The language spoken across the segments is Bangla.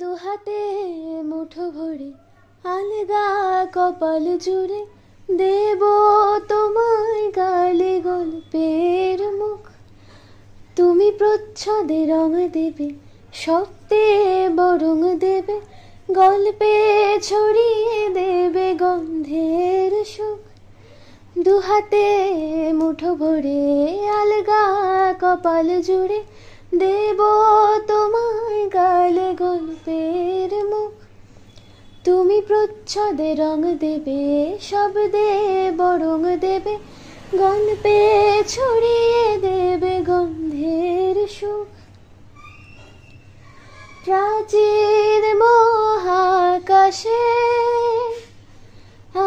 দুহাতে মুঠো ভরে আলগা কপাল জুড়ে দেব তোমার গালে গল্পের মুখ। তুমি প্রচ্ছদে রং দেবে, শব্দে বরং দেবে, গল্পে ছড়িয়ে দেবে গন্ধের সুখ। দুহাতে মুঠো ভরে আলগা কপাল জুড়ে দেব তোমার গালে গল্পের মুখ। তুমি প্রচ্ছদে রং দেবে, শব্দে বরং দেবে, গল্পে ছড়িয়ে দেবে গন্ধের সুখ। প্রাচীন মহাকাশে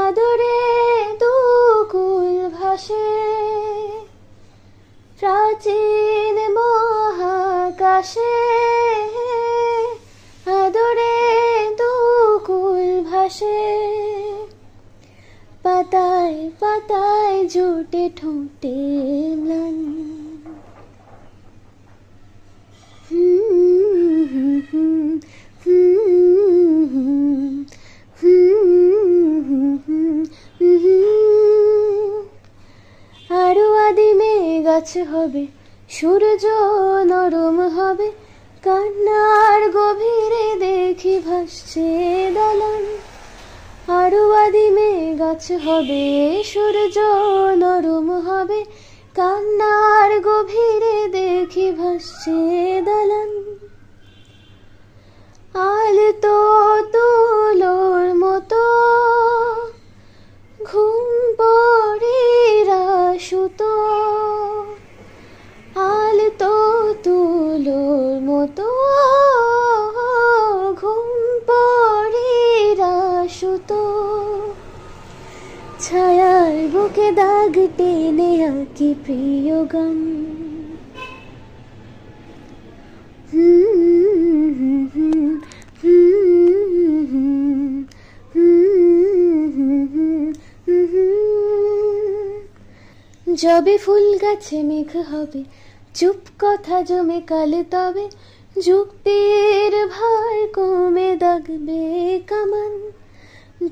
আদরে দুকুল ভাসে, প্রাচীন মহাকাশে আদরে দুকুল ভাসে। পাতায় পাতায় জুটে ঠোঁটে ম্লান, আরো আদিমে গাছ হবে, সূর্য নরম হবে, কান্নার গভীরে দেখি ভাসছে দালান। আরো আদিমে গাছ হবে, সূর্য নরম হবে, কান্নার গভীরে দেখি ভাসছে দালান। আলতো তুলোর মতো ঘুম পড়িরা সুতো, আলতো তুলোর মতো ঘুম পড়িরা সুতো। ছায়ার বুকে দাগ টেনে আঁকি প্রিয় গান। যবে ফুল গাছে মেঘ হবে, চুপ কথা জমে কাল তবে, যুক্তির ভার কমে দাগবে কামান।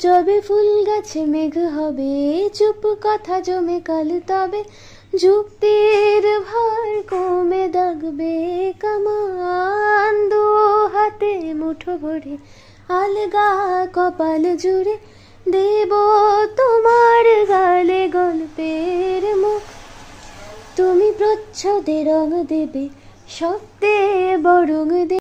যবে ফুল গাছে মেঘ হবে, চুপ কথা জমে কাল তবে, যুক্তির ভার কমে দাগবে কামান। দু হাতে মুঠো ভরে আলগা কপাল জুড়ে দেব তোমার গালে গল্পের মুখ। তুমি প্রচ্ছদে রং দেবে, শব্দে বরং দেবে।